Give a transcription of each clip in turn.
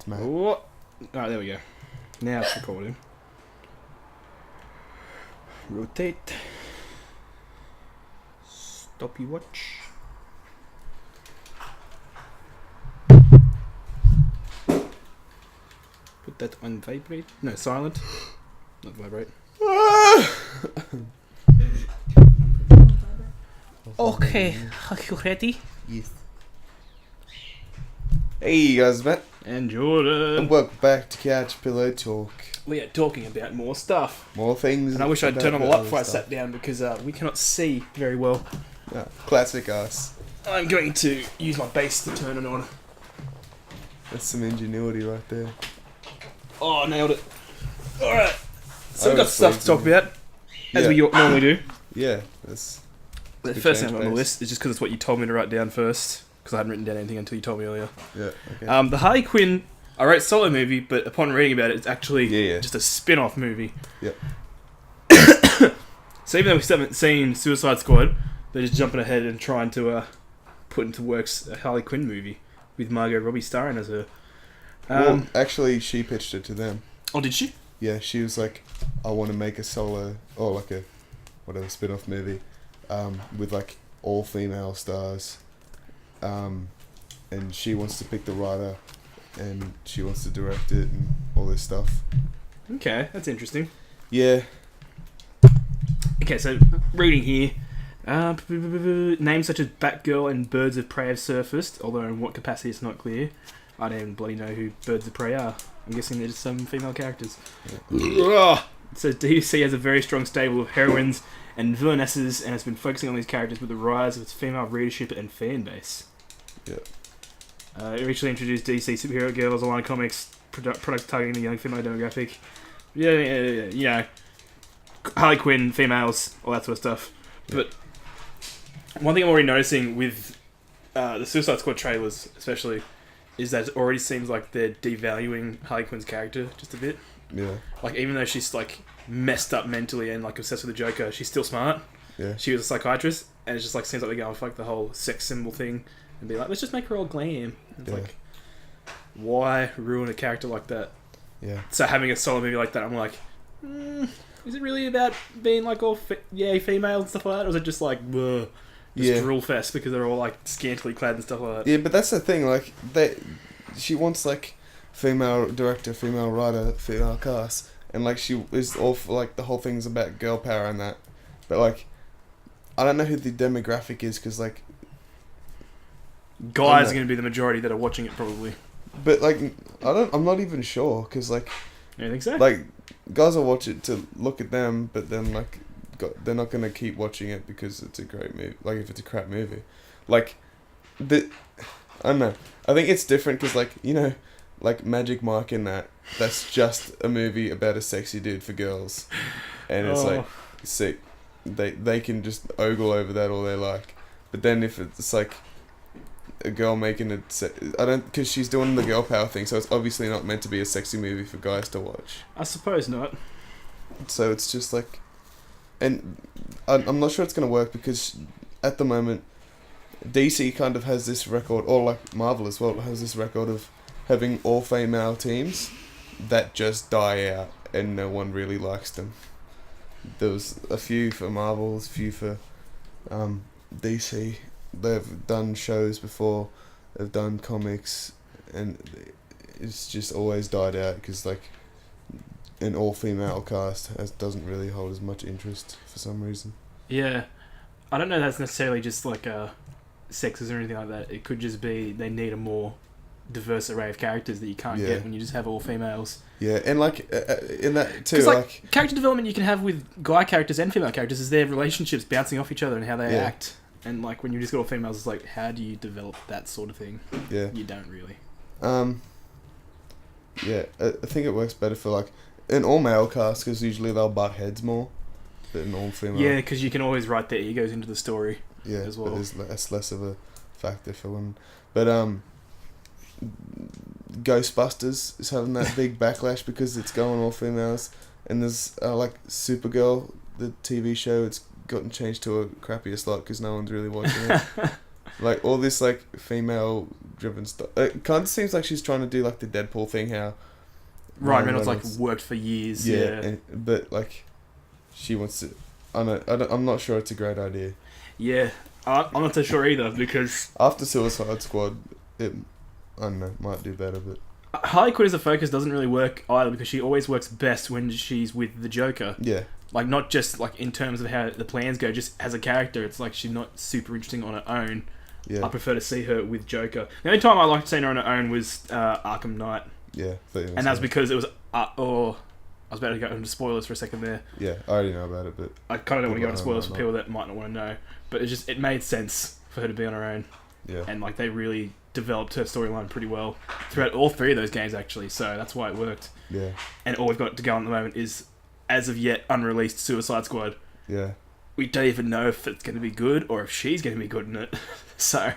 Matt. Oh, alright, there we go. Now it's recording. Rotate. Stopwatch. Put that on vibrate. No, silent. Not vibrate. Okay, are you ready? Yes. Hey guys, Matt. And Jordan. And welcome back to Couch Pillow Talk. We are talking about more stuff. More things. And I wish I'd turned on the light before I sat down because we cannot see very well. Yeah, classic us. I'm going to use my base to turn it on. That's some ingenuity right there. Oh, nailed it. Alright. So we've got stuff to talk about, as we normally do. Yeah, that's... The first thing on the list is just because it's what you told me to write down first, because I hadn't written down anything until you told me earlier. Yeah, okay. The Harley Quinn, I wrote solo movie, but upon reading about it, it's actually just a spin-off movie. Yep. So even though we still haven't seen Suicide Squad, they're just jumping ahead and trying to put into works a Harley Quinn movie with Margot Robbie starring as her. Well, actually, she pitched it to them. Oh, did she? Yeah, she was like, I want to make a solo, or like a, whatever, spin-off movie, with like all female stars, and she wants to pick the writer, and she wants to direct it, and all this stuff. Okay, that's interesting. Yeah. Okay, so reading here, names such as Batgirl and Birds of Prey have surfaced, although in what capacity it's not clear. I don't even bloody know who Birds of Prey are. I'm guessing they're just some female characters. Yeah. So DC has a very strong stable of heroines and villainesses and has been focusing on these characters with the rise of its female readership and fan base. Yeah. It recently introduced DC Superhero Girls, a line of comics, products targeting the young female demographic. Yeah, you know, Harley Quinn, females, all that sort of stuff. Yeah. But one thing I'm already noticing with the Suicide Squad trailers, especially, is that it already seems like they're devaluing Harley Quinn's character just a bit. Yeah. Like, even though she's, like, messed up mentally and, like, obsessed with the Joker, she's still smart. Yeah. She was a psychiatrist, and it just, like, seems like they're going for, like, the whole sex symbol thing and be like, let's just make her all glam. It's like, why ruin a character like that? Yeah. So having a solo movie like that, I'm like, is it really about being, like, all female and stuff like that? Or is it just, like, drill fest because they're all, like, scantily clad and stuff like that? Yeah, but that's the thing, like, she wants, like, female director, female writer, female cast, and, like, she is all for, like, the whole thing's about girl power and that. But, like, I don't know who the demographic is, because, like... Guys are going to be the majority that are watching it, probably. But, like, I'm not even sure, because, like... You think so? Like, guys will watch it to look at them, but then, like, they're not going to keep watching it because it's a great movie. Like, if it's a crap movie. Like, I don't know. I think it's different because, like, you know, like Magic Mike and that's just a movie about a sexy dude for girls. And it's like, sick. They can just ogle over that all they like. But then if it's like a girl making it, because she's doing the girl power thing, so it's obviously not meant to be a sexy movie for guys to watch. I suppose not. So it's just like, and I'm not sure it's going to work because at the moment, DC kind of has this record, or like Marvel as well, has this record of having all female teams that just die out and no one really likes them. There was a few for Marvel, a few for DC. They've done shows before, they've done comics, and it's just always died out because, like, an all-female cast doesn't really hold as much interest for some reason. Yeah. I don't know that's necessarily just, like, sexist or anything like that. It could just be they need a more diverse array of characters that you can't get when you just have all females. Yeah, and, like, in that, too, like... character development you can have with guy characters and female characters is their relationships bouncing off each other and how they act. And, like, when you just got all females, it's like, how do you develop that sort of thing? Yeah. You don't really. Yeah, I think it works better for, like, an all-male cast, because usually they'll butt heads more than an all-female. Yeah, because you can always write their egos into the story as well. But it's less of a factor for women. But, Ghostbusters is having that big backlash because it's going all females. And there's, like, Supergirl, the TV show, it's gotten changed to a crappier slot because no one's really watching it. Like, all this, like, female driven stuff. It kind of seems like she's trying to do like the Deadpool thing, how Ryan Reynolds like worked for years. Yeah. But like, she wants to. I'm not sure it's a great idea. Yeah, I'm not so sure either because after Suicide Squad, I don't know, might do better, but Harley Quinn as a focus doesn't really work either because she always works best when she's with the Joker. Yeah. Like, not just like in terms of how the plans go, just as a character, it's like she's not super interesting on her own. Yeah. I prefer to see her with Joker. The only time I liked seeing her on her own was Arkham Knight. Yeah. And that's because it was... I was about to go into spoilers for a second there. Yeah, I already know about it, but... I kind of don't want to go into spoilers for people that might not want to know. But it made sense for her to be on her own. Yeah. And like they really developed her storyline pretty well throughout all three of those games, actually. So that's why it worked. Yeah. And all we've got to go on at the moment is, as of yet, unreleased Suicide Squad. Yeah. We don't even know if it's going to be good or if she's going to be good in it. So...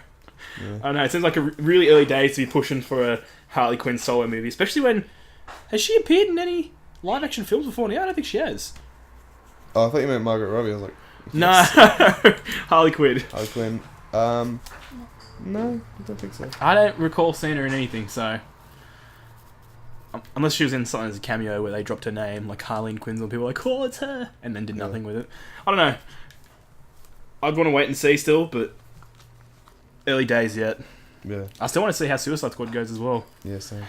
Yeah. I don't know, it seems like a really early days to be pushing for a Harley Quinn solo movie, especially when... Has she appeared in any live-action films before now? I don't think she has. Oh, I thought you meant Margaret Robbie. I was like... No, Harley Quinn. Harley Quinn. No, I don't think so. I don't recall seeing her in anything, so... Unless she was in something as a cameo where they dropped her name, like Harleen Quinn, and people were like, oh, it's her, and then did nothing with it. I don't know. I'd want to wait and see still, but... Early days yet. Yeah. I still want to see how Suicide Squad goes as well. Yeah, same.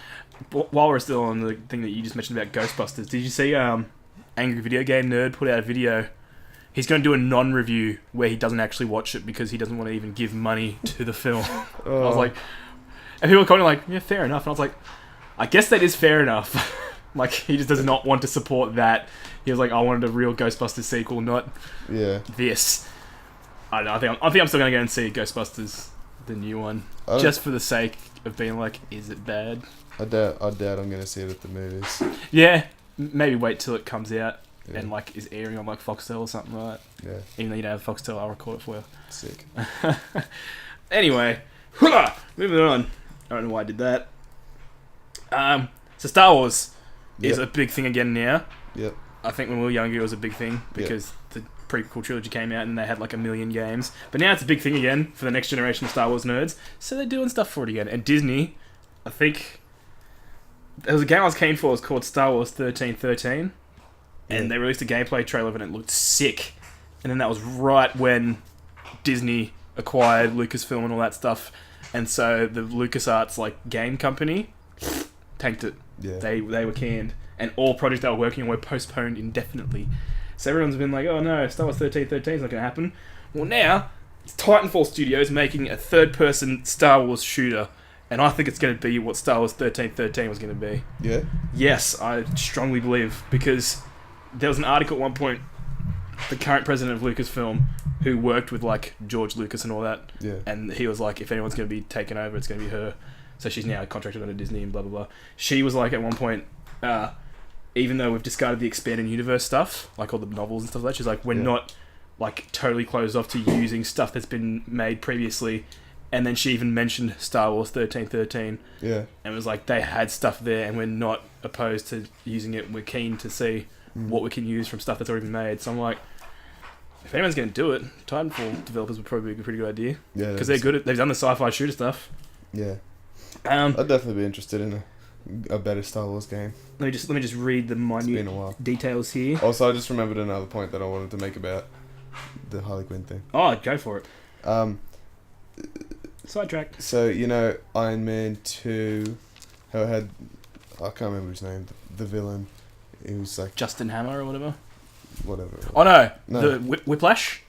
While we're still on the thing that you just mentioned about Ghostbusters, did you see Angry Video Game Nerd put out a video? He's going to do a non-review where he doesn't actually watch it because he doesn't want to even give money to the film. Oh. I was like... And people were kind of like, yeah, fair enough. And I was like, I guess that is fair enough. Like, he just does not want to support that. He was like, I wanted a real Ghostbusters sequel, not this. I don't know. I think I'm still going to go and see Ghostbusters, the new one, just for the sake of being like, is it bad? I doubt I'm going to see it at the movies. Yeah, maybe wait till it comes out and like is airing on like Foxtel or something like that. Yeah. Even though you don't have Foxtel, I'll record it for you. Sick. Anyway, moving on. I don't know why I did that. So Star Wars is a big thing again now. Yep. I think when we were younger it was a big thing because the prequel trilogy came out and they had like 1 million games. But now it's a big thing again for the next generation of Star Wars nerds. So they're doing stuff for it again. And Disney, I think... There was a game I was keen for. It was called Star Wars 1313. And they released a gameplay trailer of it and it looked sick. And then that was right when Disney acquired Lucasfilm and all that stuff. And so the LucasArts like game company tanked it. Yeah. They were canned. And all projects they were working on were postponed indefinitely. So everyone's been like, oh no, Star Wars 1313 is not going to happen. Well, now, it's Titanfall Studios making a third-person Star Wars shooter. And I think it's going to be what Star Wars 1313 was going to be. Yeah? Yes, I strongly believe. Because there was an article at one point, the current president of Lucasfilm, who worked with like George Lucas and all that. Yeah. And he was like, if anyone's going to be taken over, it's going to be her. So she's now contracted under Disney and blah, blah, blah. She was like, at one point... even though we've discarded the expanded universe stuff, like all the novels and stuff like that, she's like, we're not like totally closed off to using stuff that's been made previously. And then she even mentioned Star Wars 1313. Yeah. And was like, they had stuff there and we're not opposed to using it. We're keen to see what we can use from stuff that's already been made. So I'm like, if anyone's going to do it, Titanfall developers would probably be a pretty good idea. Yeah. Because they're good at, they've done the sci-fi shooter stuff. Yeah. I'd definitely be interested in a better Star Wars game. Let me just read the minute details here. Also, I just remembered another point that I wanted to make about the Harley Quinn thing. Oh, go for it. Sidetrack. So, you know, Iron Man 2, how it had... I can't remember his name. The villain. He was like... Justin Hammer or whatever? Whatever. Oh, no. The Whiplash?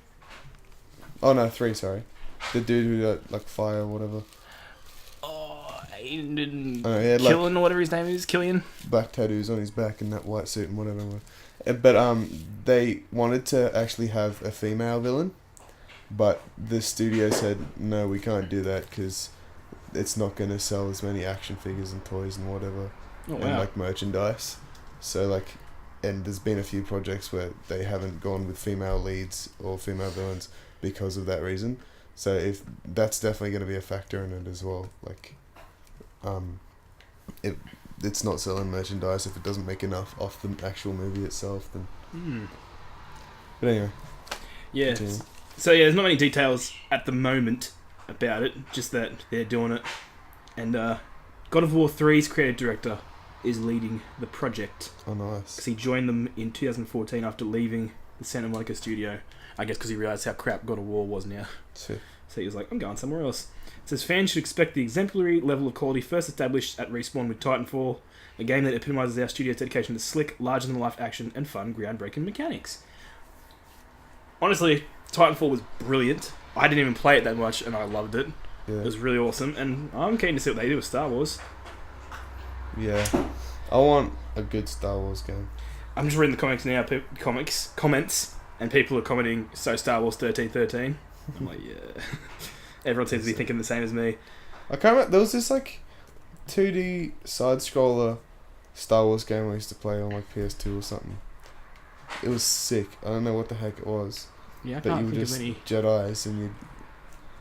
Oh, no, 3, sorry. The dude who got, like, fire or whatever. Killian or whatever his name is, Killian. Black tattoos on his back and that white suit and whatever. But they wanted to actually have a female villain, but the studio said no, we can't do that because it's not going to sell as many action figures and toys and whatever, and like merchandise. So like, and there's been a few projects where they haven't gone with female leads or female villains because of that reason. So if that's definitely going to be a factor in it as well, like. It's not selling merchandise if it doesn't make enough off the actual movie itself. Then, but anyway, yeah. Continue. So yeah, there's not many details at the moment about it. Just that they're doing it. And God of War 3's creative director is leading the project. Oh, nice. Because he joined them in 2014 after leaving the Santa Monica studio. I guess because he realised how crap God of War was now. Sick. So he was like, I'm going somewhere else. It says fans should expect the exemplary level of quality first established at Respawn with Titanfall, a game that epitomises our studio's dedication to slick, larger-than-life action and fun, groundbreaking mechanics. Honestly, Titanfall was brilliant. I didn't even play it that much, and I loved it. Yeah. It was really awesome, and I'm keen to see what they do with Star Wars. Yeah. I want a good Star Wars game. I'm just reading the comics now, comments, and people are commenting, so Star Wars 1313. I'm like, yeah. Everyone seems to be thinking the same as me. I can't remember, there was this like 2D side-scroller Star Wars game I used to play on like PS2 or something. It was sick. I don't know what the heck it was. Yeah, I but can't you were think just of any. Jedis and you.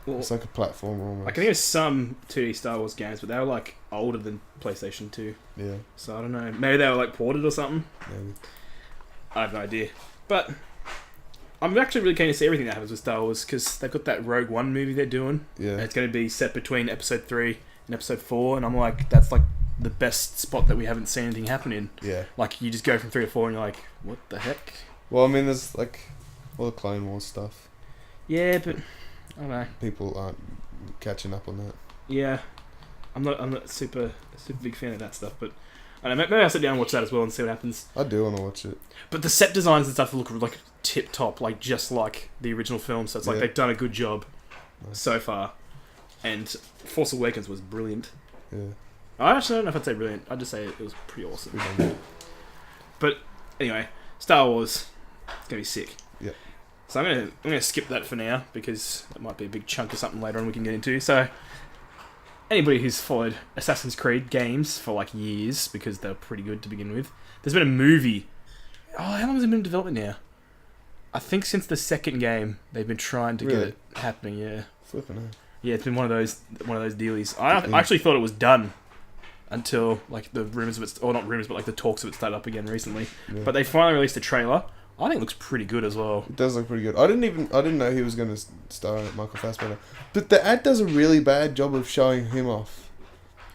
Well, It's like a platformer almost. I can think of some 2D Star Wars games, but they were like older than PlayStation 2. Yeah, So I don't know. Maybe they were like ported or something. maybe. I have no idea. But I'm actually really keen to see everything that happens with Star Wars because they've got that Rogue One movie they're doing. Yeah. And it's going to be set between Episode 3 and Episode 4, and I'm like, that's like the best spot that we haven't seen anything happen in. Yeah. Like, you just go from 3 to 4 and you're like, what the heck? Well, I mean, there's like all the Clone Wars stuff. Yeah, but I don't know. People aren't catching up on that. Yeah, I'm not super big fan of that stuff, but I don't know, maybe I'll sit down and watch that as well and see what happens. I do want to watch it. But the set designs and stuff look like tip top, like just like the original film. So it's like Yeah. they've done a good job Nice. so far. And Force Awakens was brilliant. Yeah. I actually don't know if I'd say brilliant. I'd just say it was pretty awesome. Pretty damn good. But anyway, Star Wars, it's gonna be sick. Yeah. So I'm gonna skip that for now because that might be a big chunk of something later on we can get into. So anybody who's followed Assassin's Creed games for like years because they're pretty good to begin with, there's been a movie. Oh, how long has it been in development now? I think since the second game they've been trying to get Really? it happening. Yeah. Flipping out. Yeah, it's been one of those dealies. I actually thought it was done until like the rumors of it, or not rumors, but like the talks of it started up again recently. Yeah. But they finally released a trailer. I think it looks pretty good as well. It does look pretty good. I didn't know he was going to star in it, Michael Fassbender. But the ad does a really bad job of showing him off.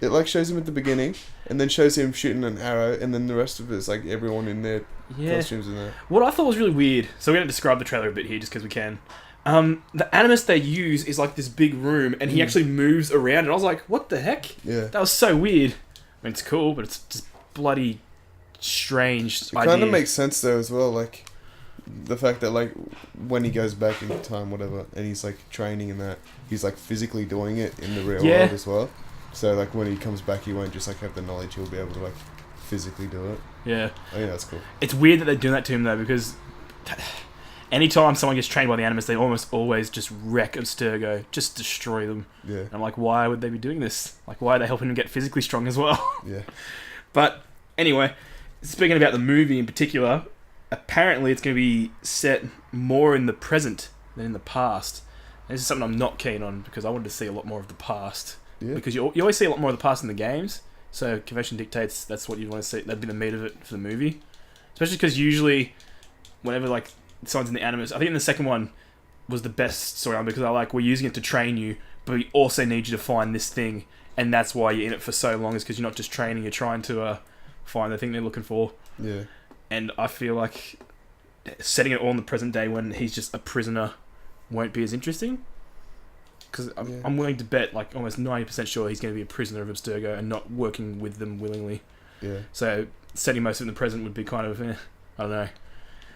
It like shows him at the beginning, and then shows him shooting an arrow, and then the rest of it is like everyone in their costumes in there. What I thought was really weird. So we're gonna describe the trailer a bit here, just because we can. The animus they use is like this big room, and he actually moves around, and I was like, "What the heck?" Yeah. That was so weird. I mean, it's cool, but it's just bloody strange. It kind of makes sense though as well, like the fact that like when he goes back in time, whatever, and he's like training and that, he's like physically doing it in the real world as well. So like when he comes back, he won't just like have the knowledge; he'll be able to like physically do it. Yeah. I think that's cool. It's weird that they're doing that to him though, because anytime someone gets trained by the animus, they almost always just wreck Abstergo, just destroy them. Yeah. And I'm like, why would they be doing this? Like, why are they helping him get physically strong as well? Yeah. But anyway, speaking about the movie in particular, apparently it's going to be set more in the present than in the past. And this is something I'm not keen on because I wanted to see a lot more of the past. Yeah. Because you always see a lot more of the past in the games. So convention dictates that's what you want to see. That'd be the meat of it for the movie. Especially because usually, whenever like someone's in the animus, I think in the second one was the best storyline because I like we're using it to train you, but we also need you to find this thing, and that's why you're in it for so long. Is because you're not just training, you're trying to find the thing they're looking for. Yeah. And I feel like setting it all in the present day when he's just a prisoner won't be as interesting. Because I'm willing to bet like almost 90% sure he's going to be a prisoner of Abstergo and not working with them willingly. Yeah. So setting most of it in the present would be kind of, I don't know.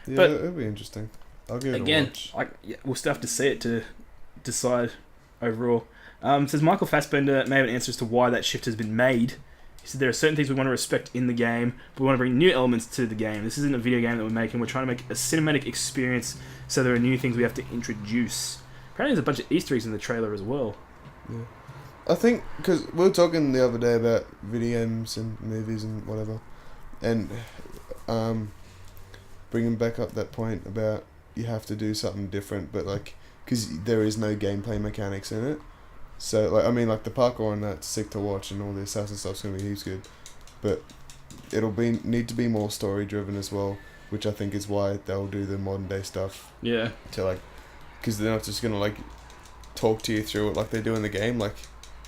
Yeah, But it'll be interesting. I'll give it Again, a watch. we'll still have to see it to decide overall. It says Michael Fassbender may have an answer as to why that shift has been made. He said there are certain things we want to respect in the game, but we want to bring new elements to the game. This isn't a video game that we're making. We're trying to make a cinematic experience, so there are new things we have to introduce. Apparently there's a bunch of Easter eggs in the trailer as well. Yeah. I think, because we were talking the other day about video games and movies and whatever, and bringing back up that point about you have to do something different, but like, because there is no gameplay mechanics in it. So, like, I mean, like, the parkour and that's sick to watch, and all the assassin stuff's going to be heaps good, but it'll need to be more story-driven as well, which I think is why they'll do the modern-day stuff. Yeah. To, like, because they're not just going to, like, talk to you through it like they do in the game, like,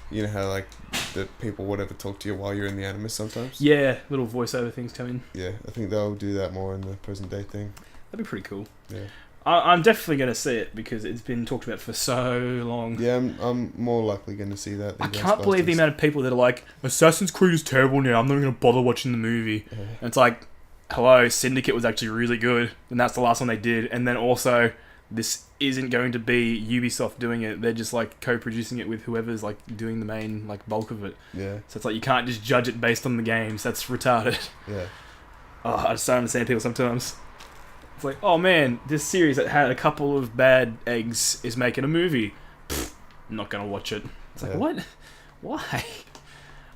you know how, like, that people would ever talk to you while you're in the anime sometimes. Yeah, little voiceover things come in. Yeah, I think they'll do that more in the present day thing. That'd be pretty cool. Yeah. I'm definitely going to see it because it's been talked about for so long. Yeah, I'm more likely going to see that. I can't believe the amount of people that are like, Assassin's Creed is terrible now, I'm not going to bother watching the movie. Yeah. And it's like, hello, Syndicate was actually really good, and that's the last one they did. And then also, this isn't going to be Ubisoft doing it. They're just like co-producing it with whoever's like doing the main like bulk of it. Yeah. So it's like you can't just judge it based on the games. That's retarded. Yeah. Oh, I just don't understand people sometimes. It's like, oh man, this series that had a couple of bad eggs is making a movie. Pfft, I'm not gonna watch it. It's like, what? Why?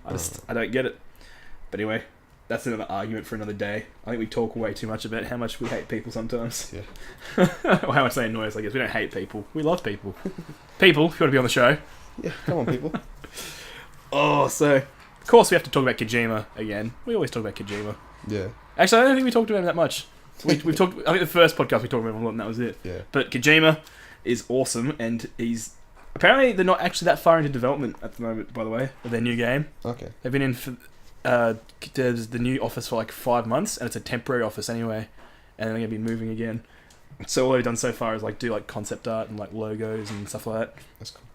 I don't get it. But anyway, that's another argument for another day. I think we talk way too much about how much we hate people sometimes. Yeah. Or how much they annoy us. I guess we don't hate people. We love people. People, if you want to be on the show. Yeah, come on, people. So of course we have to talk about Kojima again. We always talk about Kojima. Yeah. Actually, I don't think we talked about him that much. We've talked. I think the first podcast we talked about him a lot, and that was it. Yeah. But Kojima is awesome, and he's apparently they're not actually that far into development at the moment. By the way, of their new game. Okay. They've been in for there's the new office for like 5 months, and it's a temporary office anyway, and they're gonna be moving again. So all they've done so far is like do like concept art and like logos and stuff like that. That's cool.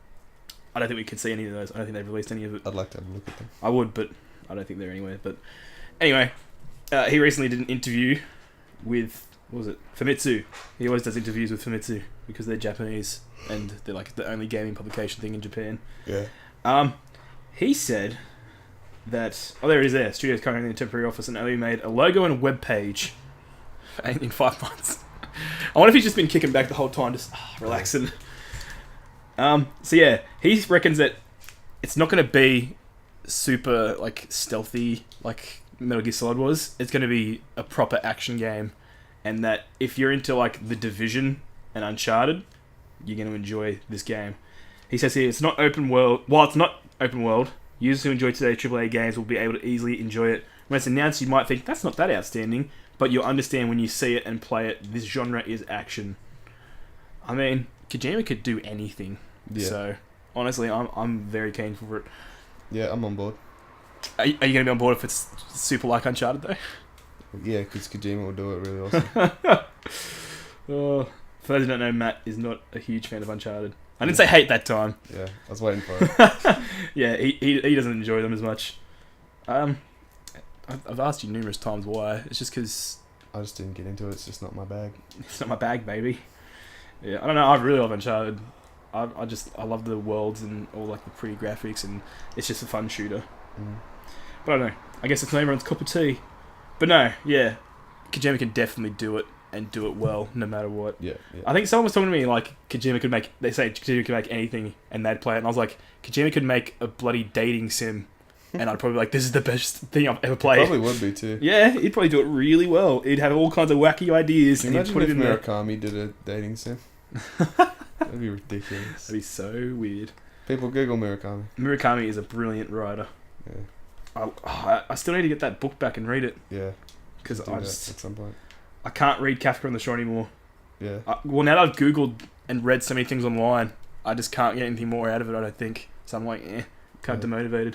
I don't think we could see any of those. I don't think they've released any of it. I'd like to have a look at them. I would, but I don't think they're anywhere. But anyway, he recently did an interview with, what was it, Famitsu. He always does interviews with Famitsu because they're Japanese and they're like the only gaming publication thing in Japan. Yeah. He said that, oh, there it is there. Studio's currently in a temporary office and only made a logo and a web page in 5 months. I wonder if he's just been kicking back the whole time, just relaxing. So yeah, he reckons that it's not going to be super like stealthy like Metal Gear Solid was. It's going to be a proper action game, and that if you're into like The Division and Uncharted, you're going to enjoy this game. He says here it's not open world. While it's not open world, users who enjoy today's AAA games will be able to easily enjoy it. When it's announced, you might think that's not that outstanding, but you'll understand when you see it and play it. This genre is action. I mean, Kojima could do anything. Yeah. So honestly, I'm very keen for it. Yeah, I'm on board. Are you going to be on board if it's super like Uncharted though? Yeah, because Kojima will do it really awesome. For those who don't know, Matt is not a huge fan of Uncharted. I didn't say hate that time. Yeah, I was waiting for it. Yeah, he doesn't enjoy them as much. I've asked you numerous times why. It's just because I just didn't get into it. It's just not my bag. it's not my bag, baby. Yeah, I don't know. I really love Uncharted. I love the worlds and all like the pretty graphics, and it's just a fun shooter. Mm. But I don't know. I guess it's not everyone's cup of tea. But no, yeah, Kojima can definitely do it and do it well, no matter what. Yeah. I think someone was talking to me like Kojima could make. They say Kojima could make anything, and they'd play it. And I was like, Kojima could make a bloody dating sim, and I'd probably be like, this is the best thing I've ever played. Probably would be too. Yeah, he'd probably do it really well. He'd have all kinds of wacky ideas, Can you and he'd imagine put it if in there. Murakami did a dating sim? That'd be ridiculous. That'd be so weird. People Google Murakami. Murakami is a brilliant writer. Yeah. I still need to get that book back and read it Yeah. because Do I that just at some point. I can't read Kafka on the Shore anymore. Yeah. Well, now that I've googled and read so many things online, I just can't get anything more out of it. I don't think so. I'm like, kind of demotivated.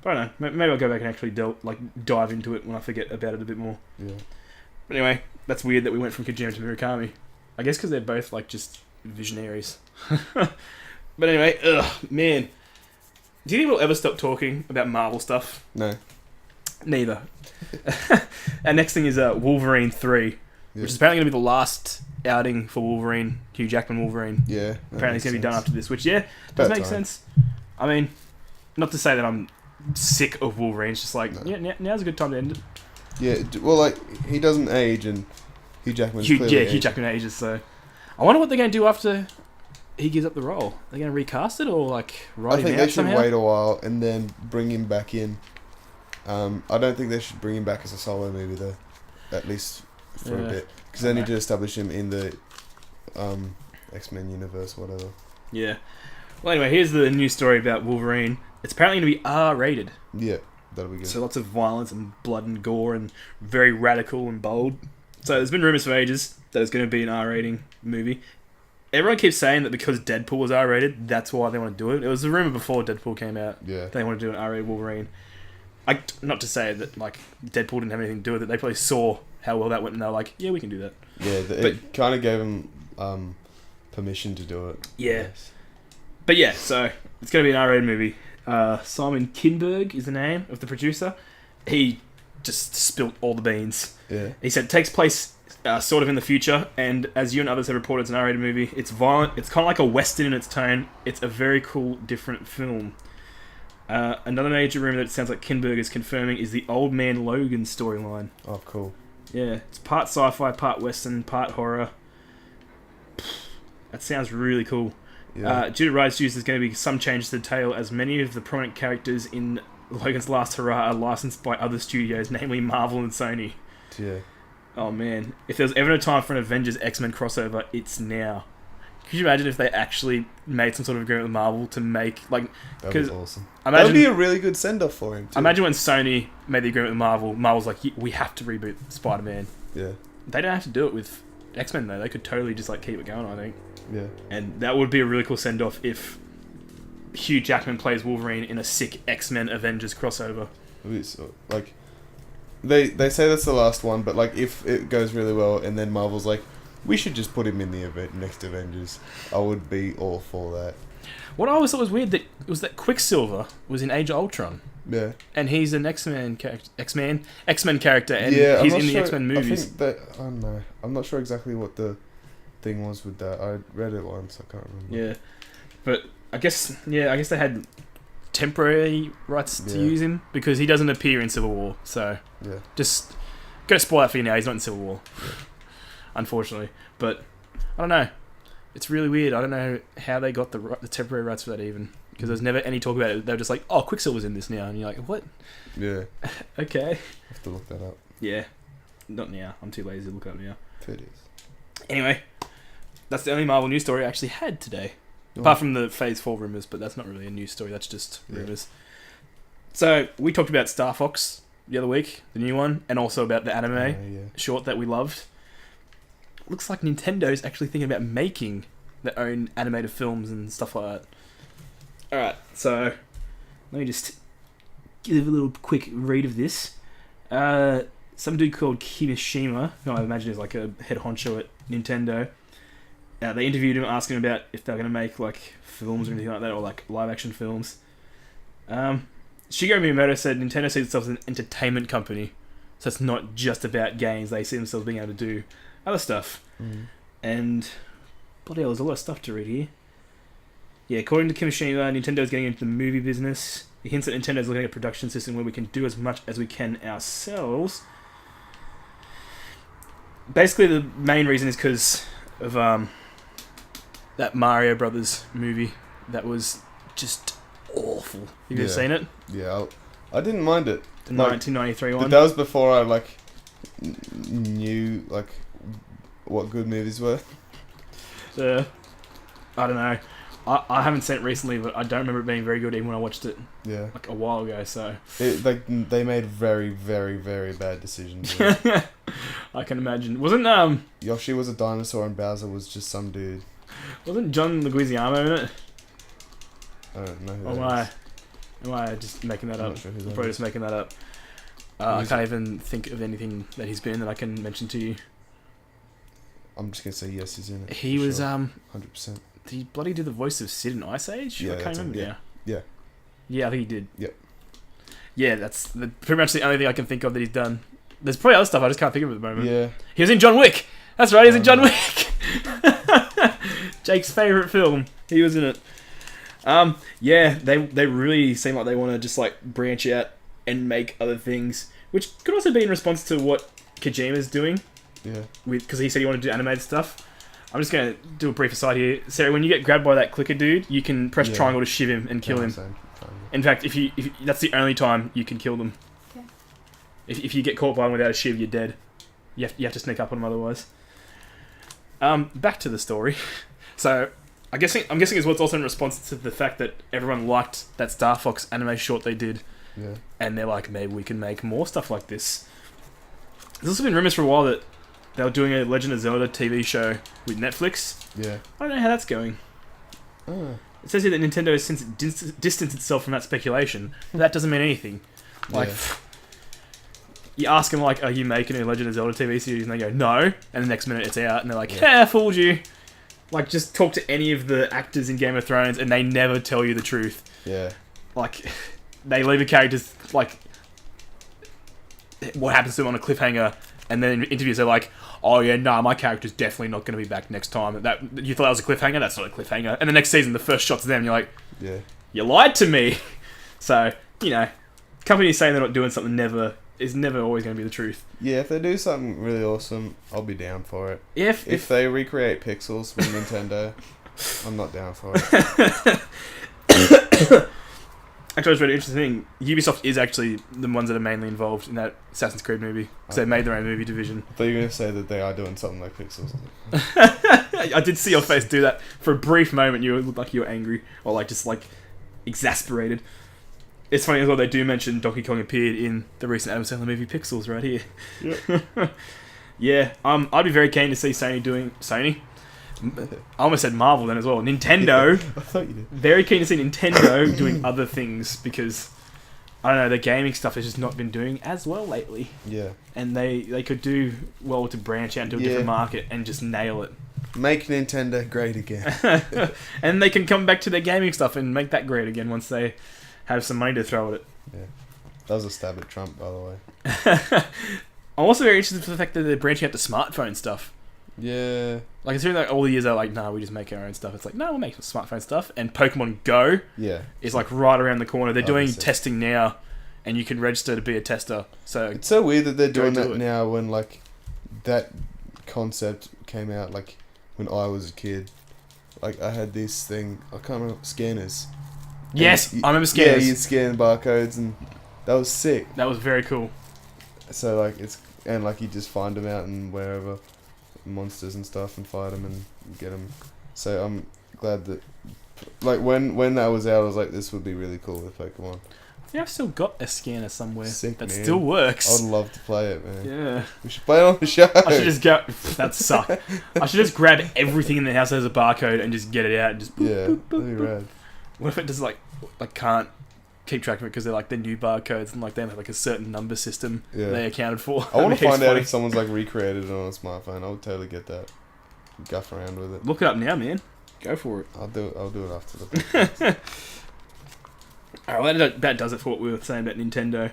But I don't know. Maybe I'll go back and actually dive into it when I forget about it a bit more. Yeah. But anyway, that's weird that we went from Kojima to Murakami. I guess because they're both like just visionaries. But anyway, man. Do you think we'll ever stop talking about Marvel stuff? No. Neither. Our next thing is Wolverine 3, Yeah. which is apparently going to be the last outing for Wolverine, Hugh Jackman Wolverine. Yeah. Apparently it's going to be done after this, which, yeah, does make sense. I mean, not to say that I'm sick of Wolverine, it's just like, now's a good time to end it. Yeah, well, like, he doesn't age, and Hugh Jackman's clearly Hugh aged. Jackman ages, so... I wonder what they're going to do after he gives up the role. They're going to recast it, or, like, write I think him they out should somehow? wait a while and then bring him back in. I don't think they should bring him back as a solo movie, though. At least for a bit. Because they need to establish him in the X-Men universe, whatever. Yeah. Well, anyway, here's the news story about Wolverine. It's apparently going to be R-rated. Yeah, that'll be good. So lots of violence and blood and gore and very radical and bold. So there's been rumours for ages that it's going to be an R-rating movie. everyone keeps saying that because Deadpool was R-rated, that's why they want to do it. It was a rumor before Deadpool came out. Yeah. They want to do an R-rated Wolverine. Not to say that like Deadpool didn't have anything to do with it. They probably saw how well that went, and they were like, "Yeah, we can do that." Yeah, it kind of gave them permission to do it. Yeah. Yes. But yeah, so it's going to be an R-rated movie. Simon Kinberg is the name of the producer. He just spilt all the beans. Yeah. He said it takes place sort of in the future, and as you and others have reported, it's an R-rated movie. It's violent. It's kind of like a Western in its tone. It's a very cool, different film. Another major rumor that it sounds like Kinberg is confirming is the Old Man Logan storyline. Oh, cool. Yeah, it's part sci-fi, part Western, part horror. That sounds really cool. Yeah. Due to rights use, there's going to be some change to the tale, as many of the prominent characters in Logan's Last Hurrah are licensed by other studios, namely Marvel and Sony. Yeah. Oh man, if there's ever a time for an Avengers X-Men crossover, it's now. Could you imagine if they actually made some sort of agreement with Marvel to make That'd be awesome. Imagine, that'd be a really good send-off for him too. Imagine when Sony made the agreement with Marvel. Marvel's like, we have to reboot Spider-Man. Yeah. They don't have to do it with X-Men though. They could totally just like keep it going, I think. Yeah. And that would be a really cool send-off if Hugh Jackman plays Wolverine in a sick X-Men Avengers crossover. So, like, they say that's the last one, but like if it goes really well and then Marvel's like, we should just put him in the next Avengers, I would be all for that. What I always thought was weird was that Quicksilver was in Age of Ultron. Yeah. And he's an X-Men character, and yeah, he's I'm not in the sure, X-Men movies. I think that, I don't know. I'm not sure exactly what the thing was with that. I read it once, I can't remember. Yeah. But I guess they had temporary rights to use him because he doesn't appear in Civil War. So yeah, just gonna spoil that for you now. He's not in Civil War, unfortunately. But I don't know. It's really weird. I don't know how they got the temporary rights for that even, because there's never any talk about it. They were just like, "Oh, Quicksilver's in this now," and you're like, "What?" Yeah. Okay. I have to look that up. Yeah. Not now. I'm too lazy to look up now. It is. Anyway, that's the only Marvel news story I actually had today. Apart from the Phase 4 rumours, but that's not really a news story, that's just rumours. So, we talked about Star Fox the other week, the new one, and also about the anime short that we loved. Looks like Nintendo's actually thinking about making their own animated films and stuff like that. Alright, so let me just give a little quick read of this. Some dude called Kimishima, who I imagine is like a head honcho at Nintendo, they interviewed him, asking him about if they're going to make like films or anything like that, or like live action films. Shigeru Miyamoto said Nintendo sees itself as an entertainment company, so it's not just about games. They see themselves being able to do other stuff. And bloody hell, there's a lot of stuff to read here. Yeah, according to Kimishima, Nintendo's getting into the movie business. He hints that Nintendo's looking at a production system where we can do as much as we can ourselves. Basically, the main reason is because of that Mario Brothers movie that was just awful. Have you ever seen it? Yeah, I didn't mind it. The 1993 one. That was before I knew what good movies were. I don't know. I haven't seen it recently, but I don't remember it being very good even when I watched it like a while ago. So they made very, very, very bad decisions. I can imagine. Wasn't Yoshi was a dinosaur and Bowser was just some dude. Wasn't John Leguizamo in it? I don't know who Am I just making that up? I'm not sure who that I'm probably is. just making that up. I can't even think of anything that he's been in that I can mention to you. I'm just gonna say yes, he's in it. He was 100%. Did he bloody do the voice of Sid in Ice Age? Yeah, I can't remember now. Yeah. Yeah, I think he did. Yep. Yeah, that's pretty much the only thing I can think of that he's done. There's probably other stuff I just can't think of at the moment. Yeah. He was in John Wick. That's right, he was in John Wick. Jake's favourite film. He was in it. Yeah, they really seem like they want to just like branch out and make other things, which could also be in response to what Kojima's doing. Yeah. Because he said he wanted to do animated stuff. I'm just going to do a brief aside here. Sarah, when you get grabbed by that clicker dude, you can press triangle to shiv him and kill him. In fact, if you that's the only time you can kill them. Okay. If you get caught by him without a shiv, you're dead. You have to sneak up on him otherwise. Back to the story. So, I'm guessing it's what's also in response to the fact that everyone liked that Star Fox anime short they did. Yeah. And they're like, maybe we can make more stuff like this. There's also been rumours for a while that They were doing a Legend of Zelda TV show with Netflix. Yeah. I don't know how that's going. Oh. It says here that Nintendo has since distanced itself from that speculation. But that doesn't mean anything. Like, you ask them, like, are you making a Legend of Zelda TV series? And they go, no. And the next minute it's out. And they're like, yeah, I fooled you. Like, just talk to any of the actors in Game of Thrones and they never tell you the truth. Yeah. Like, they leave the characters, like, what happens to them on a cliffhanger. And then in interviews they're like, oh yeah, nah, my character's definitely not going to be back next time. That you thought that was a cliffhanger? That's not a cliffhanger. And the next season, the first shot's them. You're like, yeah, you lied to me. So, you know, companies saying they're not doing something is never always going to be the truth. Yeah, if they do something really awesome, I'll be down for it. If they recreate pixels with Nintendo, I'm not down for it. Actually, it's really interesting. Ubisoft is actually the ones that are mainly involved in that Assassin's Creed movie. Because they made their own movie division. I thought you were going to say that they are doing something like pixels. I did see your face do that. For a brief moment, you looked like you were angry. Or like just like exasperated. It's funny as well, they do mention Donkey Kong appeared in the recent Adam Sandler movie Pixels right here. Yep. Yeah, I'd be very keen to see Sony doing... Sony? I almost said Marvel then as well. Nintendo. I thought you did. Very keen to see Nintendo doing other things because, I don't know, the gaming stuff has just not been doing as well lately. Yeah. And they could do well to branch out into a different market and just nail it. Make Nintendo great again. And they can come back to their gaming stuff and make that great again once they have some money to throw at it. Yeah. That was a stab at Trump, by the way. I'm also very interested in the fact that they're branching out to smartphone stuff. Yeah. Like, considering that all the years they're like, nah, we just make our own stuff. It's like, no, we'll make some smartphone stuff. And Pokemon Go is like right around the corner. They're doing testing now, and you can register to be a tester. So it's so weird that they're doing that now when, like, that concept came out, like, when I was a kid. Like, I had this thing, I can't remember, scanners. Yes, I remember scanners. Yeah, you'd scan barcodes, and that was sick. That was very cool. So, like, like, you just find them out and wherever, monsters and stuff, and fight them and get them. So I'm glad that, like, when that was out, I was like, this would be really cool with Pokemon. Yeah, I've still got a scanner somewhere Sick, that man. still works. I'd love to play it, man. Yeah. We should play it on the show. I should just go... That'd suck. I should just grab everything in the house that has a barcode and just get it out and just... Boop, Yeah, boop, boop, that'd be boop. rad. What if it just, like can't keep track of it because they're, like, the new barcodes and, like, they have, like, a certain number system they accounted for? I want to find out if someone's, like, recreated it on a smartphone. I would totally get that. Guff around with it. Look it up now, man. Go for it. I'll do it after the podcast. Alright, well, that does it for what we were saying about Nintendo.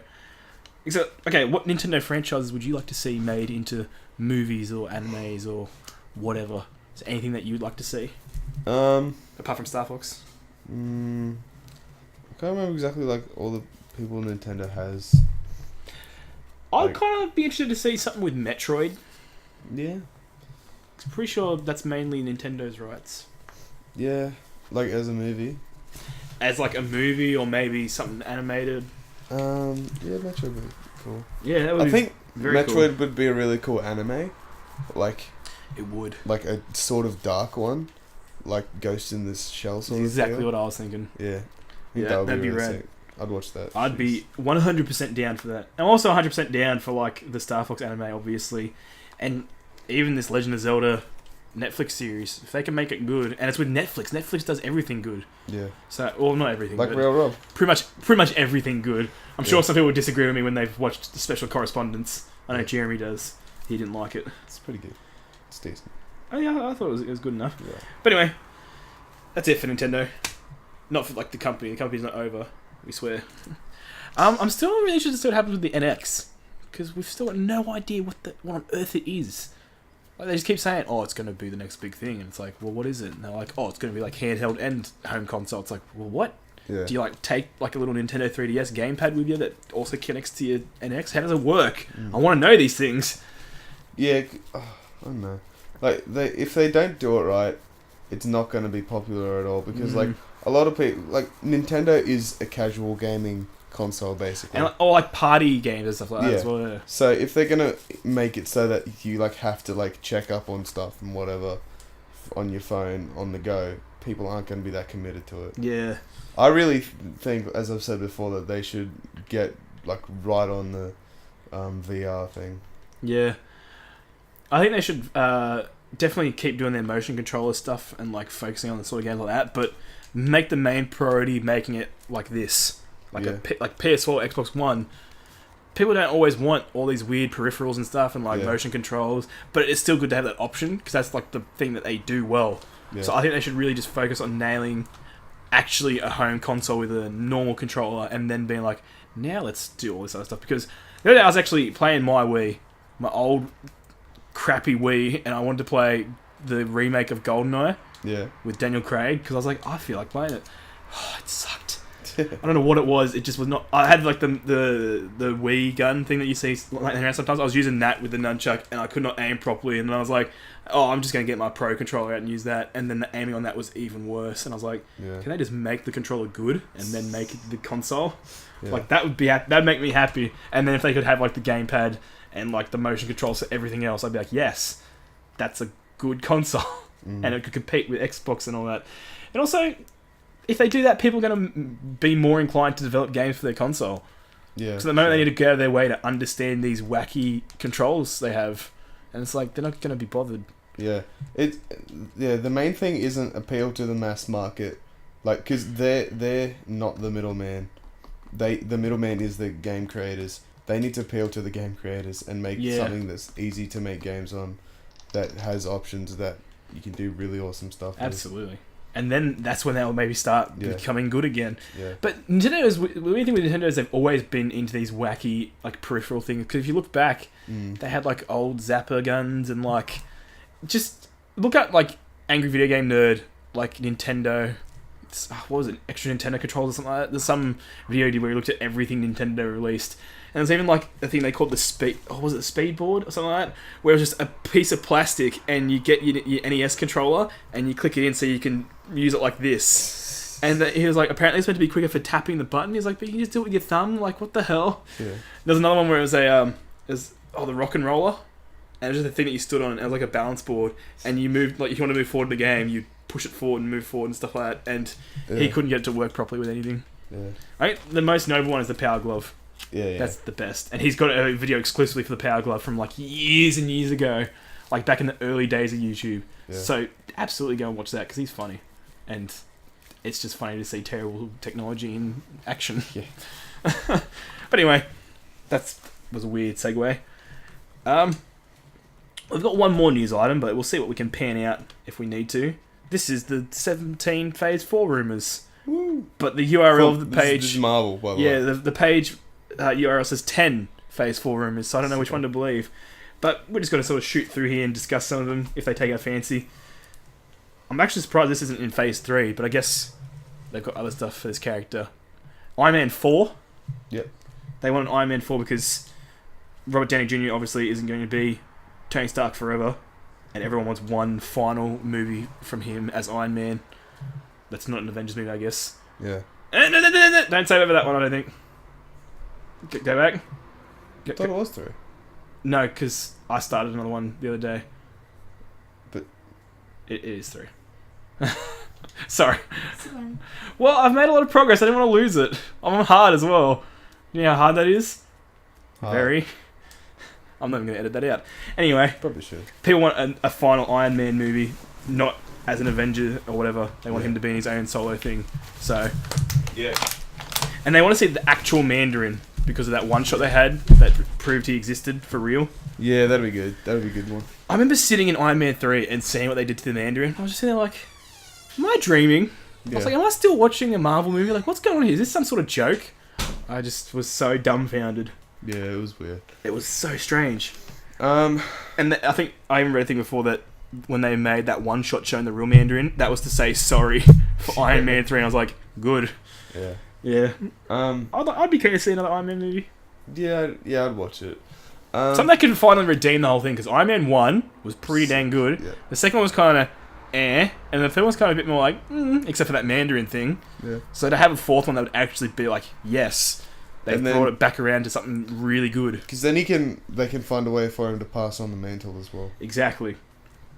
So, okay, what Nintendo franchises would you like to see made into movies or animes or whatever? Is there anything that you'd like to see? Apart from Star Fox? I can't remember exactly, like, all the people Nintendo has. I'd Like- kind of be interested to see something with Metroid. Yeah. I'm pretty sure that's mainly Nintendo's rights. Yeah. Like, as a movie. As like a movie or maybe something animated. Yeah, Metroid would be cool. Yeah, that would I be think very Metroid cool. would be a really cool anime. Like, It would. like a sort of dark one. Like Ghost in the Shell That's sort of exactly feel. what I was thinking. Yeah. Yeah, that would that'd be really rad. sick. I'd watch that. I'd be 100% down for that. I'm also 100% down for like the Star Fox anime, obviously, and even this Legend of Zelda Netflix series. If they can make it good, and it's with Netflix. Netflix does everything good. Yeah. So, well, not everything, Like but Real Rob. pretty much everything good. I'm sure Yeah. some people would disagree with me when they've watched the special correspondence. I know Yeah. Jeremy does. He didn't like it. It's pretty good. It's decent. Oh yeah, I thought it was good enough. Yeah. But anyway, that's it for Nintendo. Not for like the company. The company's not over. We swear. I'm still really interested to see what happens with the NX because we've still got no idea what on earth it is. Like they just keep saying, "Oh, it's going to be the next big thing," and it's like, "Well, what is it?" And they're like, "Oh, it's going to be like handheld and home console." It's like, "Well, what? Yeah. Do you like take like a little Nintendo 3DS gamepad with you that also connects to your NX? How does it work? I want to know these things." Yeah, I don't know. Like if they don't do it right, it's not going to be popular at all because like a lot of people like Nintendo is a casual gaming console basically. And like party games and stuff like that Yeah. as well. Yeah. So if they're gonna make it so that you like have to like check up on stuff and whatever on your phone on the go, people aren't going to be that committed to it. Yeah. I really think, as I've said before, that they should get like right on the VR thing. Yeah. I think they should definitely keep doing their motion controller stuff and like focusing on the sort of games like that, but make the main priority making it like this, like like PS4, Xbox One. People don't always want all these weird peripherals and stuff and like motion controls, but it's still good to have that option because that's like the thing that they do well. Yeah. So I think they should really just focus on nailing actually a home console with a normal controller and then being like, now let's do all this other stuff. Because the other day I was actually playing my Wii, my old crappy Wii, and I wanted to play the remake of GoldenEye with Daniel Craig because I was like, I feel like playing it. Oh, it sucked. I don't know what it was. It just was not. I had like the Wii gun thing that you see like around sometimes. I was using that with the nunchuck and I could not aim properly. And then I was like, oh, I'm just going to get my Pro controller out and use that. And then the aiming on that was even worse. And I was like, can they just make the controller good and then make the console? Yeah. Like that would be that'd make me happy. And then if they could have like the gamepad and like the motion controls for everything else, I'd be like, yes, that's a good console, and it could compete with Xbox and all that. And also, if they do that, people are going to be more inclined to develop games for their console. Yeah. So the moment they need to go out of their way to understand these wacky controls they have, and it's like they're not going to be bothered. Yeah, the main thing isn't appeal to the mass market, like because they're not the middleman. The middleman is the game creators. They need to appeal to the game creators and make something that's easy to make games on, that has options that you can do really awesome stuff with. Absolutely. And then that's when they'll maybe start becoming good again. Yeah. But the weird thing with Nintendo is they've always been into these wacky like peripheral things. Because if you look back, they had like old Zapper guns and like just look at like Angry Video Game Nerd, like Nintendo. What was it? Extra Nintendo controls or something like that. There's some video where he looked at everything Nintendo released. And there's even like a thing they called the speed... Oh, was it the speed board or something like that? Where it was just a piece of plastic and you get your NES controller and you click it in so you can use it like this. And he was like, apparently it's meant to be quicker for tapping the button. He's like, but you can just do it with your thumb? Like, what the hell? Yeah. There's another one where it was the rock and roller. And it was just a thing that you stood on and it was like a balance board. And you moved, like if you want to move forward in the game, you push it forward and move forward and stuff like that. And he couldn't get it to work properly with anything. Yeah. I think the most notable one is the Power Glove. Yeah. That's the best. And he's got a video exclusively for the Power Glove from like years and years ago. Like back in the early days of YouTube. Yeah. So absolutely go and watch that because he's funny. And it's just funny to see terrible technology in action. Yeah. But anyway, that was a weird segue. We've got one more news item, but we'll see what we can pan out if we need to. This is the 17 Phase 4 rumours. Woo. But the URL of the page... This is Marvel, by the way. Yeah, the page URL says 10 Phase 4 rumours, so I don't know which one to believe. But we're just going to sort of shoot through here and discuss some of them if they take our fancy. I'm actually surprised this isn't in Phase 3, but I guess they've got other stuff for this character. Iron Man 4. Yep. They want an Iron Man 4 because Robert Downey Jr. obviously isn't going to be Tony Stark forever. And everyone wants one final movie from him as Iron Man. That's not an Avengers movie, I guess. Yeah. No. Don't say over that one, I don't think. Go back. I thought it was 3. No, because I started another one the other day. But it is 3. Sorry. Well, I've made a lot of progress. I didn't want to lose it. I'm hard as well. You know how hard that is? Hard. Very. I'm not even going to edit that out. Anyway. Probably should. People want a final Iron Man movie, not as an Avenger or whatever. They want him to be in his own solo thing. So. Yeah. And they want to see the actual Mandarin because of that one shot they had that proved he existed for real. Yeah, that'd be good. That'd be a good one. I remember sitting in Iron Man 3 and seeing what they did to the Mandarin. I was just sitting there like, am I dreaming? Yeah. I was like, am I still watching a Marvel movie? Like, what's going on here? Is this some sort of joke? I just was so dumbfounded. Yeah, it was weird. It was so strange. And I think I even read a thing before that when they made that one shot showing the real Mandarin, that was to say sorry for Iron Man 3. And I was like, good. Yeah. Yeah. I'd be keen to see another Iron Man movie. Yeah, I'd watch it. Something that can finally redeem the whole thing, because Iron Man 1 was pretty dang good. Yeah. The second one was kind of and the third one's kind of a bit more like, except for that Mandarin thing. Yeah. So to have a fourth one that would actually be like, yes, they've brought it back around to something really good. Because then they can find a way for him to pass on the mantle as well. Exactly.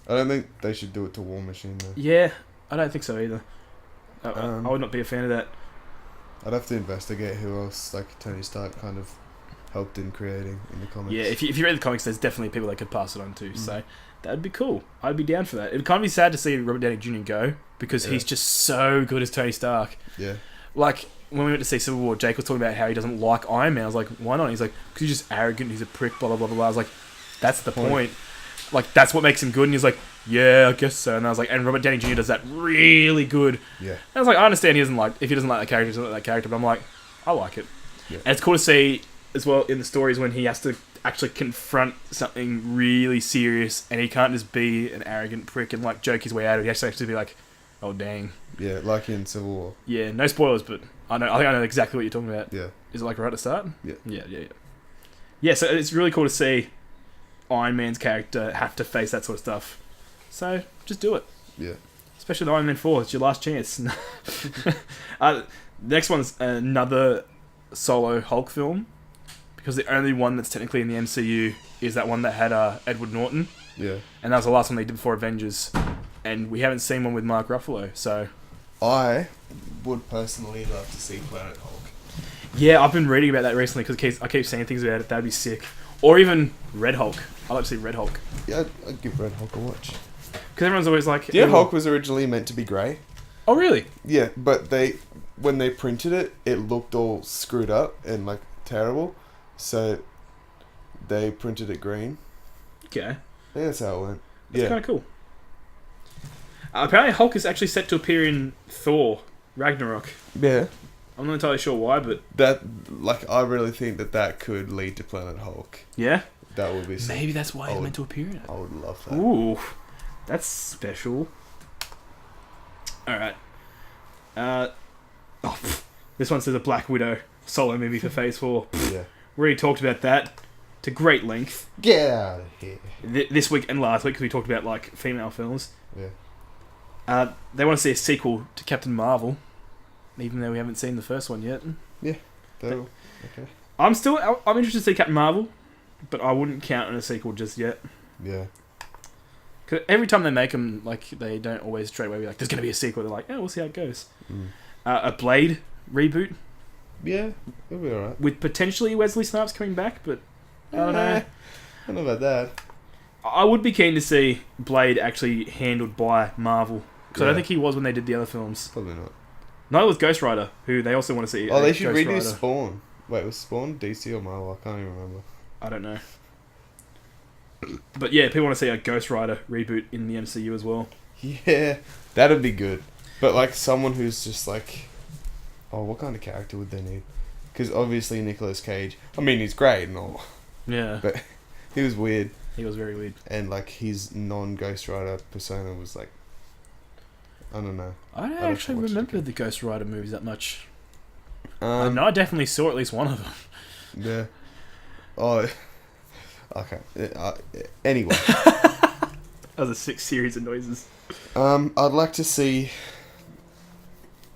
I don't think they should do it to War Machine though. Yeah, I don't think so either. I would not be a fan of that. I'd have to investigate who else like Tony Stark kind of helped in creating in the comics. Yeah, if you read the comics, there's definitely people that could pass it on to. So that'd be cool. I'd be down for that. It'd kind of be sad to see Robert Downey Jr. go because he's just so good as Tony Stark. Yeah. Like, when we went to see Civil War, Jake was talking about how he doesn't like Iron Man. I was like, why not? He's like, because he's just arrogant, he's a prick, blah, blah, blah, blah, blah. I was like, that's the point. Like, that's what makes him good. And he's like, yeah, I guess so. And I was like, and Robert Downey Jr. does that really good. Yeah. And I was like, I understand if he doesn't like that character, he doesn't like that character, but I'm like, I like it. Yeah. And it's cool to see, as well, in the stories when he has to actually confront something really serious and he can't just be an arrogant prick and, like, joke his way out of it. He has to actually be like, oh, dang. Yeah, like in Civil War. Yeah, no spoilers, but I think I know exactly what you're talking about. Yeah. Is it like right at the start? Yeah. Yeah, so it's really cool to see Iron Man's character have to face that sort of stuff. So, just do it. Yeah. Especially the Iron Man 4. It's your last chance. Next one's another solo Hulk film. Because the only one that's technically in the MCU is that one that had Edward Norton. Yeah. And that was the last one they did before Avengers. And we haven't seen one with Mark Ruffalo, so... I would personally love to see Planet Hulk. Yeah, I've been reading about that recently because I keep saying things about it. That'd be sick. Or even Red Hulk. I'd like to see Red Hulk. Yeah, I'd give Red Hulk a watch. Because everyone's always like... Yeah, Hulk was originally meant to be grey. Oh, really? Yeah, but when they printed it, it looked all screwed up and, like, terrible. So, they printed it green. Okay. I think that's how it went. That's kind of cool. Apparently Hulk is actually set to appear in Thor Ragnarok. Yeah. I'm not entirely sure why, but... I really think that could lead to Planet Hulk. Yeah? That would be sick. Maybe that's why he's meant to appear in it. I would love that. Ooh. That's special. Alright. This one says a Black Widow solo movie for Phase 4. Yeah. We already talked about that to great length. Get out of here. This week and last week, because we talked about, like, female films. Yeah. They want to see a sequel to Captain Marvel, even though we haven't seen the first one yet. Yeah. Okay. I'm interested to see Captain Marvel, but I wouldn't count on a sequel just yet. Yeah. Because every time they make them, like, they don't always straight away be like, there's going to be a sequel. They're like, oh, we'll see how it goes. A Blade reboot. Yeah, it'll be alright. With potentially Wesley Snipes coming back, but I don't know. I don't know about that. I would be keen to see Blade actually handled by Marvel. Because I don't think he was when they did the other films. Probably not. Neither was Ghost Rider, who they also want to see. Oh, they should Ghost redo Rider. Spawn. Wait, was Spawn DC or Marvel? I can't even remember. I don't know. But yeah, people want to see a Ghost Rider reboot in the MCU as well. Yeah, that'd be good. But like someone who's just like, oh, what kind of character would they need? Because obviously Nicolas Cage. I mean, he's great and all. Yeah. But he was weird. He was very weird. And like his non-Ghost Rider persona was like, I don't know. I don't actually remember the Ghost Rider movies that much. I I definitely saw at least one of them. Yeah. Oh. Okay. Anyway. That was a sick series of noises. I'd like to see.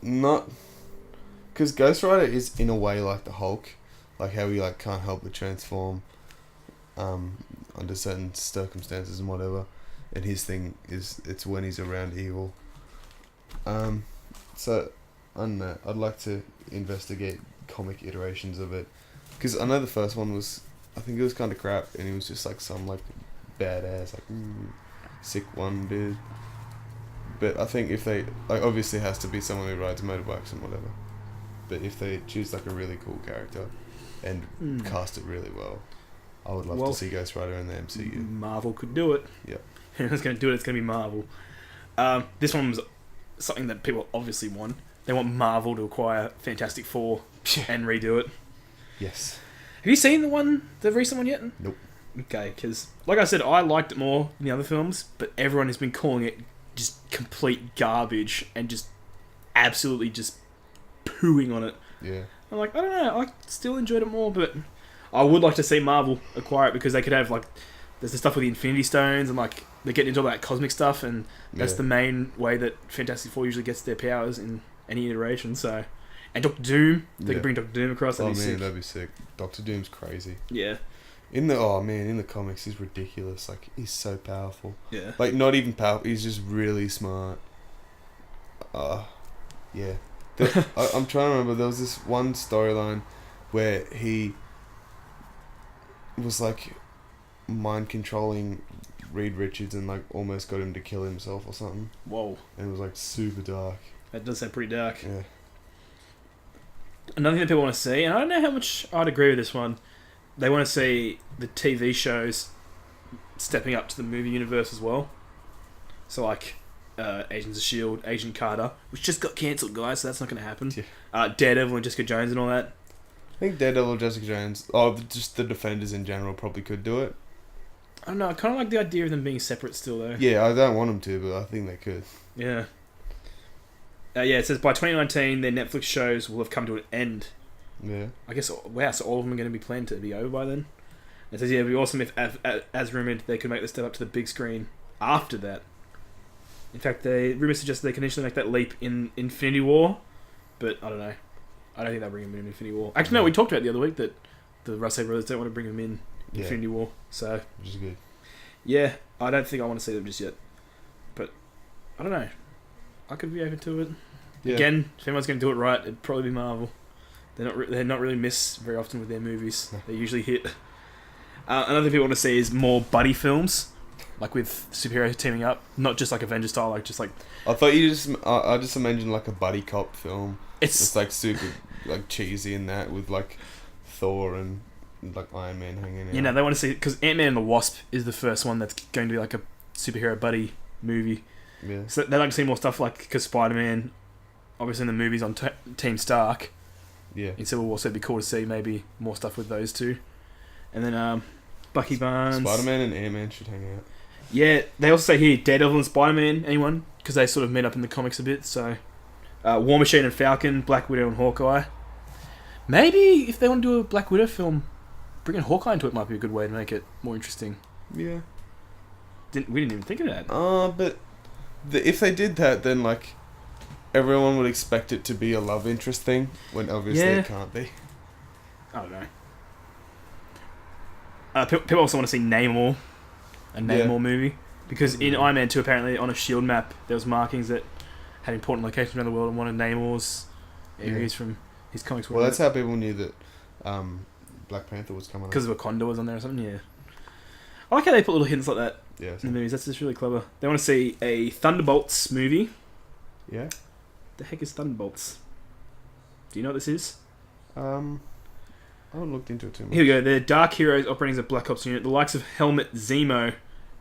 Not. Because Ghost Rider is in a way like the Hulk, like how he like can't help but transform. Under certain circumstances and whatever, and his thing is it's when he's around evil. So I don't know. I'd like to investigate comic iterations of it, because I know the first one was, I think it was kind of crap, and he was just like some like badass like sick one dude. But I think if they like, obviously it has to be someone who rides motorbikes and whatever. But if they choose like a really cool character and cast it really well, I would love to see Ghost Rider in the MCU. Marvel could do it. Yeah. Who's going to do it? It's going to be Marvel. This one was something that people obviously want. They want Marvel to acquire Fantastic Four and redo it. Yes. Have you seen the recent one yet? Nope. Okay, because like I said, I liked it more than the other films, but everyone has been calling it just complete garbage and just absolutely just pooing on it. Yeah. I'm like, I don't know, I still enjoyed it more, but I would like to see Marvel acquire it because they could have, like, there's the stuff with the Infinity Stones and, like, they're getting into all that cosmic stuff, and that's the main way that Fantastic Four usually gets their powers in any iteration, so... And Doctor Doom, they could bring Doctor Doom across, that'd be sick. That'd be sick. Doctor Doom's crazy. Yeah. In the comics, he's ridiculous. Like, he's so powerful. Yeah. Like, not even powerful, he's just really smart. Yeah. I'm trying to remember, there was this one storyline where he was like mind controlling Reed Richards and like almost got him to kill himself or something. Whoa. And it was like super dark. That does sound pretty dark. Yeah. Another thing that people want to see, and I don't know how much I'd agree with this one, they want to see the TV shows stepping up to the movie universe as well. So like Agents of S.H.I.E.L.D., Agent Carter, which just got cancelled, guys, so that's not going to happen. Yeah. Daredevil and Jessica Jones and all that. I think Daredevil, Jessica Jones, just the Defenders in general probably could do it. I don't know, I kind of like the idea of them being separate still, though. Yeah, I don't want them to, but I think they could. Yeah. It says by 2019, their Netflix shows will have come to an end. Yeah. I guess, wow, so all of them are going to be planned to be over by then? It says, yeah, it'd be awesome if, as rumoured, they could make the step up to the big screen after that. In fact, rumours suggest they can initially make that leap in Infinity War, but I don't know. I don't think they'll bring him in Infinity War. Actually, no, we talked about it the other week that the Russo brothers don't want to bring him in Infinity War, so... Which is good. Yeah, I don't think I want to see them just yet. But, I don't know. I could be open to it. Yeah. Again, if anyone's going to do it right, it'd probably be Marvel. They're not really miss very often with their movies. They usually hit. Another thing people want to see is more buddy films, like with superheroes teaming up, not just like Avengers style, like just like. I thought I just imagined like a buddy cop film. It's like super like cheesy in that with like Thor and like Iron Man hanging out. You know, they want to see because Ant-Man and the Wasp is the first one that's going to be like a superhero buddy movie. Yeah. So they like to see more stuff like because Spider-Man, obviously in the movies on Team Stark. Yeah. In Civil War, so it'd be cool to see maybe more stuff with those two. And then Bucky Barnes. Spider-Man and Ant-Man should hang out. Yeah, they also say here Daredevil and Spider-Man, anyone? Because they sort of meet up in the comics a bit, so... War Machine and Falcon, Black Widow and Hawkeye. Maybe if they want to do a Black Widow film, bringing Hawkeye into it might be a good way to make it more interesting. Yeah. We didn't even think of that. But if they did that, then like... Everyone would expect it to be a love interest thing, when obviously it can't be. I don't know. People also want to see Namor, a Namor movie. Because in Iron Man 2, apparently, on a S.H.I.E.L.D. map, there was markings that had important locations around the world, and one of Namor's areas from his comics. Well, that's how people knew that Black Panther was coming up. Because Wakanda was on there or something, yeah. I like how they put little hints like that in the movies. That's just really clever. They want to see a Thunderbolts movie. Yeah? The heck is Thunderbolts? Do you know what this is? I haven't looked into it too much. Here we go. They're dark heroes operating as a Black Ops unit. The likes of Helmet, Zemo,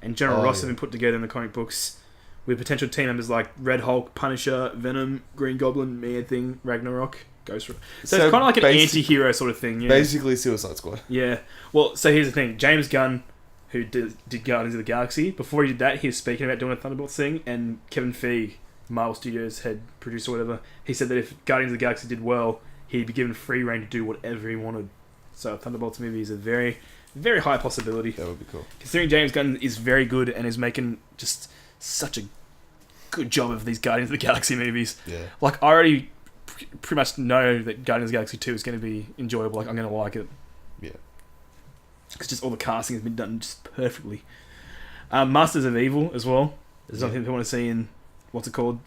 and General Ross have been put together in the comic books with potential team members like Red Hulk, Punisher, Venom, Green Goblin, Man-Thing, Ragnarok, Ghost Rider. So it's kind of like an anti-hero sort of thing. Yeah. Basically Suicide Squad. Yeah. Well, so here's the thing. James Gunn, who did Guardians of the Galaxy, before he did that, he was speaking about doing a Thunderbolts thing, and Kevin Feige, Marvel Studios head producer or whatever, he said that if Guardians of the Galaxy did well, he'd be given free reign to do whatever he wanted. So a Thunderbolts movie is a very, very high possibility. That would be cool. Considering James Gunn is very good and is making just such a good job of these Guardians of the Galaxy movies. Yeah. Like, I already pretty much know that Guardians of the Galaxy 2 is going to be enjoyable. Like, I'm going to like it. Yeah. Because just all the casting has been done just perfectly. Masters of Evil as well. There's something people want to see in... What's it called?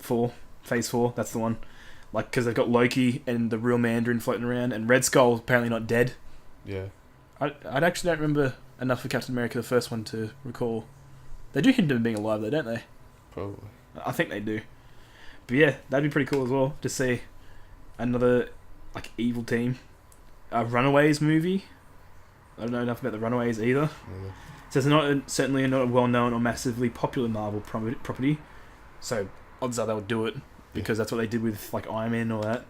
Phase 4. That's the one. Like, because they've got Loki and the real Mandarin floating around, and Red Skull apparently not dead. Yeah. I actually don't remember enough of Captain America, the first one, to recall. They do hint at him being alive, though, don't they? Probably. I think they do. But yeah, that'd be pretty cool as well to see another like evil team. A Runaways movie. I don't know enough about the Runaways either. Yeah. So it's certainly not a well-known or massively popular Marvel property. So odds are they'll do it because that's what they did with like Iron Man and all that.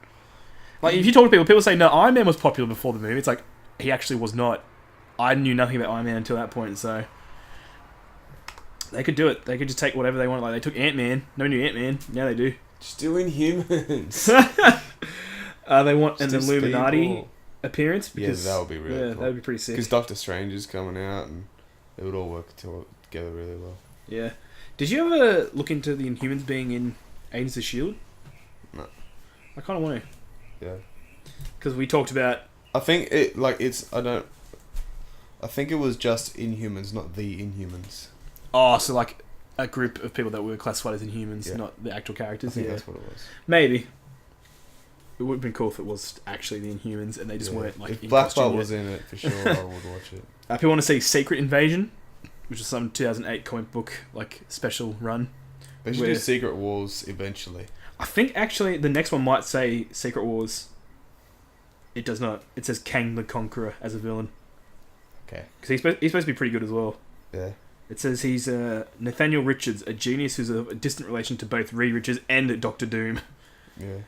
Like if you talk to people say no, Iron Man was popular before the movie. It's like he actually was not. I knew nothing about Iron Man until that point, so they could do it. They could just take whatever they want. Like they took Ant-Man. No one knew Ant-Man. Now they do. Just doing humans. They want an Illuminati appearance. Because, that would be really cool. That would be pretty sick. Because Doctor Strange is coming out and it would all work together really well. Yeah. Did you ever look into the Inhumans being in Agents of S.H.I.E.L.D.? No. I kind of want to. Yeah. Because we talked about... I think I think it was just Inhumans, not the Inhumans. Oh, so like a group of people that were classified as Inhumans, not the actual characters. I think that's what it was. Maybe. it would have been cool if it was actually the Inhumans and they just weren't like. If in Black costume Bolt yet. was in it for sure, I would watch it. People want to see Secret Invasion, which is some 2008 comic book like special run. They should do Secret Wars eventually. I think actually the next one might say Secret Wars. It does not. It says Kang the Conqueror as a villain. Okay. Because he's supposed to be pretty good as well. Yeah. It says he's Nathaniel Richards, a genius who's a distant relation to both Reed Richards and Doctor Doom. Yeah.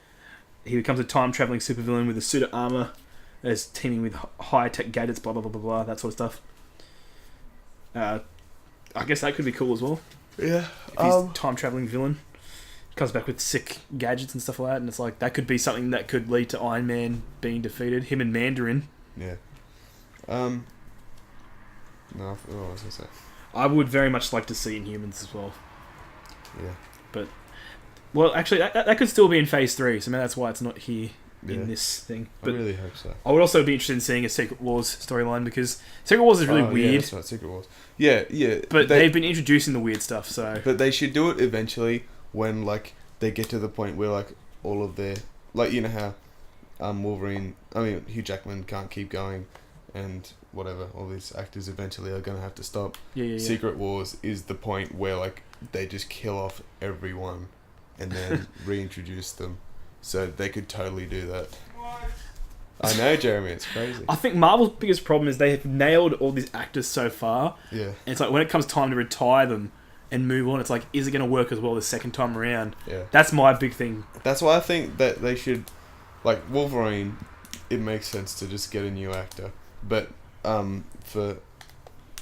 He becomes a time-traveling supervillain with a suit of armor, is teaming with high-tech gadgets, blah, blah, blah, blah, blah, that sort of stuff. I guess that could be cool as well. Yeah. If he's a time-traveling villain. Comes back with sick gadgets and stuff like that, and it's like, that could be something that could lead to Iron Man being defeated. Him and Mandarin. Yeah. No, what was I going to say? I would very much like to see Inhumans as well. Yeah. But, well, actually, that could still be in Phase 3, so maybe that's why it's not here in this thing. But I really hope so. I would also be interested in seeing a Secret Wars storyline, because Secret Wars is really weird. Yeah, that's right, Secret Wars. Yeah, yeah. But they've been introducing the weird stuff, so... But they should do it eventually when, like, they get to the point where, like, all of their... Like, you know how Hugh Jackman can't keep going and whatever, all these actors eventually are going to have to stop. Yeah. Secret Wars is the point where, like, they just kill off everyone and then reintroduce them. So they could totally do that. I know, Jeremy, it's crazy. I think Marvel's biggest problem is they have nailed all these actors so far. Yeah. And it's like, when it comes time to retire them and move on, it's like, is it going to work as well the second time around? Yeah. That's my big thing. That's why I think that they should... Like, Wolverine, it makes sense to just get a new actor. But for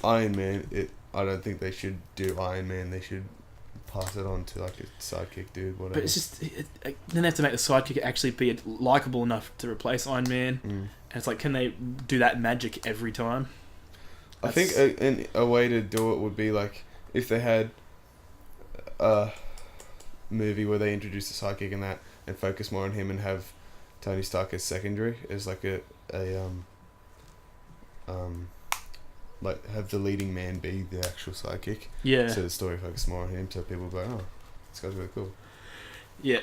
Iron Man, I don't think they should do Iron Man. They should pass it on to, like, a sidekick dude, whatever. But it's just... then they have to make the sidekick actually be likeable enough to replace Iron Man. And it's like, can they do that magic every time? I think a way to do it would be, like, if they had a movie where they introduce the sidekick in that and focus more on him and have Tony Stark as secondary, as like like have the leading man be the actual sidekick. Yeah. So the story focus more on him, so people go, oh, this guy's really cool. Yeah.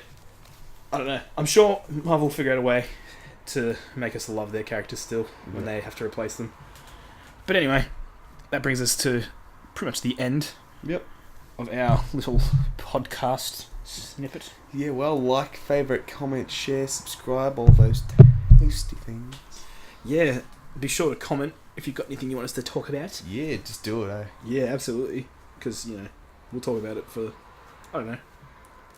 I don't know. I'm sure Marvel will figure out a way to make us love their characters still when they have to replace them. But anyway, that brings us to pretty much the end of our little podcast snippet. Yeah, well, like, favourite, comment, share, subscribe, all those tasty things. Yeah, be sure to comment if you've got anything you want us to talk about. Yeah, just do it, eh? Yeah, absolutely. Because, we'll talk about it for, I don't know,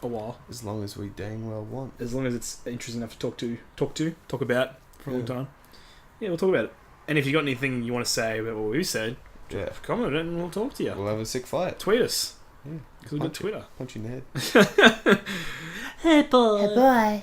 a while. As long as we dang well want. As long as it's interesting enough to talk about for a long time. Yeah, we'll talk about it. And if you've got anything you want to say about what we said, comment it and we'll talk to you. We'll have a sick fight. Tweet us. Yeah. Because we've got Twitter. Punch you in the head. Hey, boy. Hey, boy.